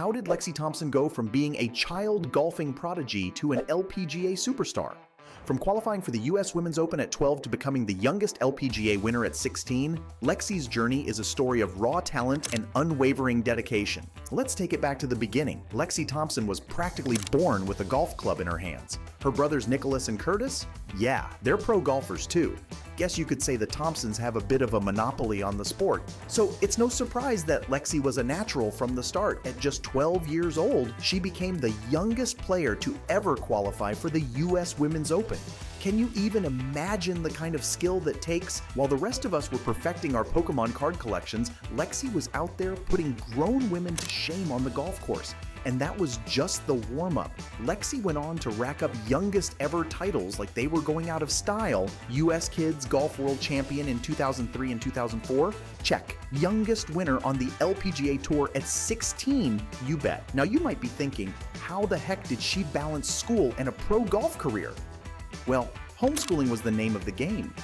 how did Lexi Thompson go from being a child golfing prodigy to an LPGA superstar? From qualifying for the US Women's Open at 12 to becoming the youngest LPGA winner at 16, Lexi's journey is a story of raw talent and unwavering dedication. Let's take it back to the beginning. Lexi Thompson was practically born with a golf club in her hands. Her brothers Nicholas and Curtis? Yeah, they're pro golfers too. Guess you could say the Thompsons have a bit of a monopoly on the sport. So it's no surprise that Lexi was a natural from the start. At just 12 years old, she became the youngest player to ever qualify for the US Women's Open. Can you even imagine the kind of skill that takes? While the rest of us were perfecting our Pokemon card collections, Lexi was out there putting grown women to shame on the golf course. And that was just the warm-up. Lexi went on to rack up youngest ever titles like they were going out of style. US Kids Golf World Champion in 2003 and 2004? Check. Youngest winner on the LPGA Tour at 16? You bet. Now you might be thinking, how the heck did she balance school and a pro golf career? Well, homeschooling was the name of the game.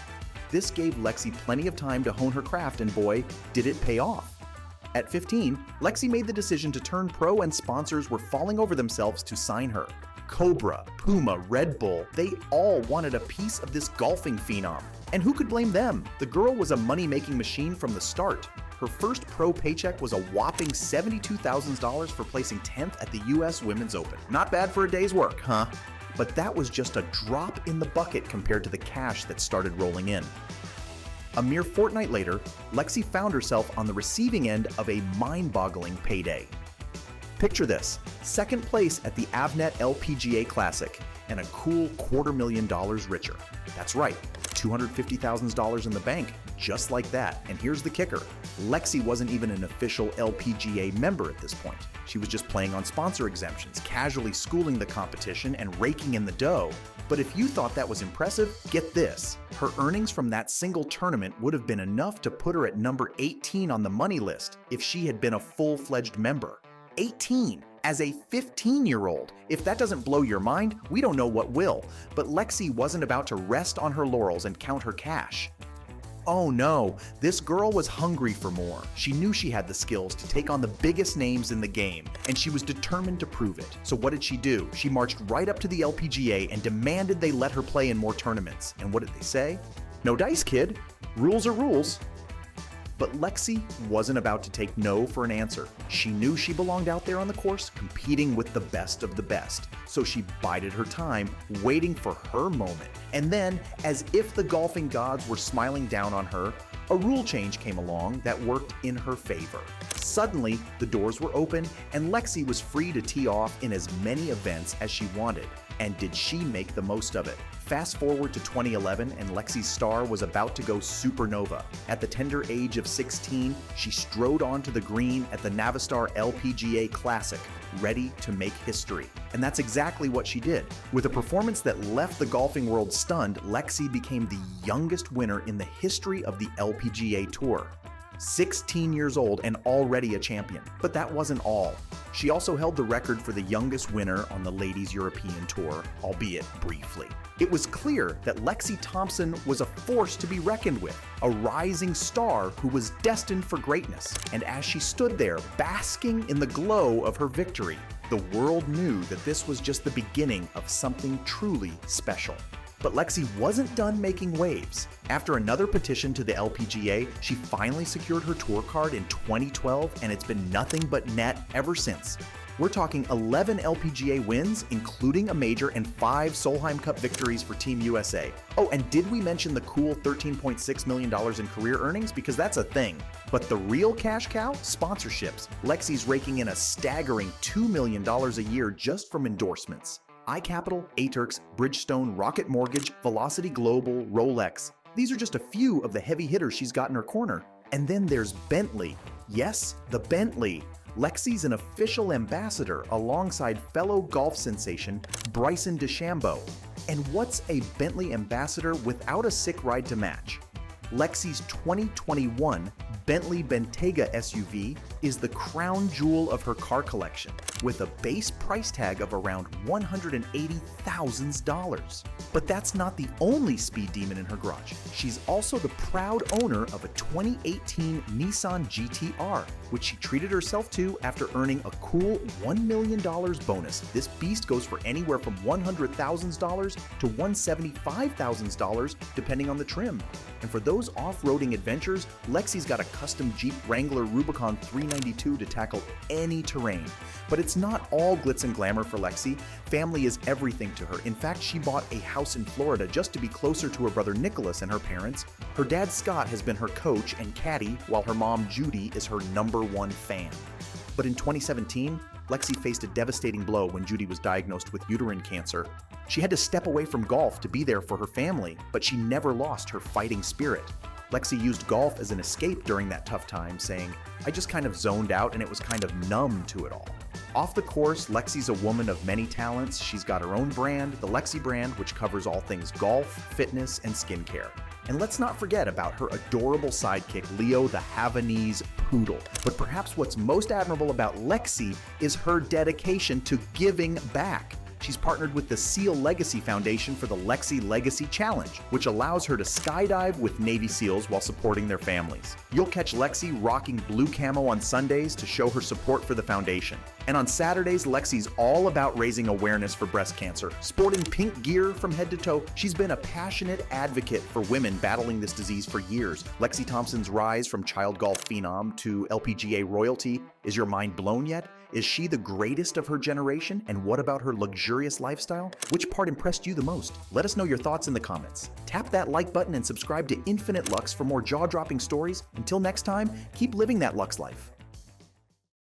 This gave Lexi plenty of time to hone her craft, and boy, did it pay off. At 15, Lexi made the decision to turn pro, and sponsors were falling over themselves to sign her. Cobra, Puma, Red Bull, they all wanted a piece of this golfing phenom. And who could blame them? The girl was a money-making machine from the start. Her first pro paycheck was a whopping $72,000 for placing 10th at the US Women's Open. Not bad for a day's work, huh? But that was just a drop in the bucket compared to the cash that started rolling in. A mere fortnight later, Lexi found herself on the receiving end of a mind-boggling payday. Picture this: second place at the Avnet LPGA Classic and a cool $250,000 richer. That's right, $250,000 in the bank, just like that. And here's the kicker: Lexi wasn't even an official LPGA member at this point. She was just playing on sponsor exemptions, casually schooling the competition and raking in the dough. But if you thought that was impressive, get this. Her earnings from that single tournament would have been enough to put her at number 18 on the money list if she had been a full-fledged member. 18! As a 15-year-old. If that doesn't blow your mind, we don't know what will. But Lexi wasn't about to rest on her laurels and count her cash. Oh no, this girl was hungry for more. She knew she had the skills to take on the biggest names in the game, and she was determined to prove it. So what did she do? She marched right up to the LPGA and demanded they let her play in more tournaments. And what did they say? No dice, kid. Rules are rules. But Lexi wasn't about to take no for an answer. She knew she belonged out there on the course, competing with the best of the best. So she bided her time, waiting for her moment. And then, as if the golfing gods were smiling down on her, a rule change came along that worked in her favor. Suddenly, the doors were open, and Lexi was free to tee off in as many events as she wanted. And did she make the most of it? Fast forward to 2011, and Lexi's star was about to go supernova. At the tender age of 16, she strode onto the green at the Navistar LPGA Classic, ready to make history. And that's exactly what she did. With a performance that left the golfing world stunned, Lexi became the youngest winner in the history of the LPGA Tour. 16 years old and already a champion. But that wasn't all. She also held the record for the youngest winner on the Ladies European Tour, albeit briefly. It was clear that Lexi Thompson was a force to be reckoned with, a rising star who was destined for greatness. And as she stood there, basking in the glow of her victory, the world knew that this was just the beginning of something truly special. But Lexi wasn't done making waves. After another petition to the LPGA, she finally secured her tour card in 2012, and it's been nothing but net ever since. We're talking 11 LPGA wins, including a major, and 5 Solheim Cup victories for Team USA. Oh, and did we mention the cool $13.6 million in career earnings? Because that's a thing. But the real cash cow? Sponsorships. Lexi's raking in a staggering $2 million a year just from endorsements. iCapital, Aturks, Bridgestone, Rocket Mortgage, Velocity Global, Rolex. These are just a few of the heavy hitters she's got in her corner. And then there's Bentley. Yes, the Bentley. Lexi's an official ambassador alongside fellow golf sensation Bryson DeChambeau. And what's a Bentley ambassador without a sick ride to match? Lexi's 2021 Bentley Bentayga SUV is the crown jewel of her car collection, with a base price tag of around $180,000. But that's not the only speed demon in her garage. She's also the proud owner of a 2018 Nissan GT-R, which she treated herself to after earning a cool $1 million bonus. This beast goes for anywhere from $100,000 to $175,000 depending on the trim. And for those off-roading adventures, Lexi's got a custom Jeep Wrangler Rubicon 392 to tackle any terrain. But it's not all glitz and glamour for Lexi. Family is everything to her. In fact, she bought a house in Florida just to be closer to her brother Nicholas and her parents. Her dad Scott has been her coach and caddy, while her mom Judy is her #1 fan. But in 2017, Lexi faced a devastating blow when Judy was diagnosed with uterine cancer. She had to step away from golf to be there for her family, but she never lost her fighting spirit. Lexi used golf as an escape during that tough time, saying, "I just kind of zoned out and it was kind of numb to it all." Off the course, Lexi's a woman of many talents. She's got her own brand, the Lexi brand, which covers all things golf, fitness, and skincare. And let's not forget about her adorable sidekick, Leo the Havanese Poodle. But perhaps what's most admirable about Lexi is her dedication to giving back. She's partnered with the SEAL Legacy Foundation for the Lexi Legacy Challenge, which allows her to skydive with Navy SEALs while supporting their families. You'll catch Lexi rocking blue camo on Sundays to show her support for the foundation. And on Saturdays, Lexi's all about raising awareness for breast cancer. Sporting pink gear from head to toe, she's been a passionate advocate for women battling this disease for years. Lexi Thompson's rise from child golf phenom to LPGA royalty. Is your mind blown yet? Is she the greatest of her generation? And what about her luxurious lifestyle? Which part impressed you the most? Let us know your thoughts in the comments. Tap that like button and subscribe to Infinite Lux for more jaw-dropping stories. Until next time, keep living that Lux life.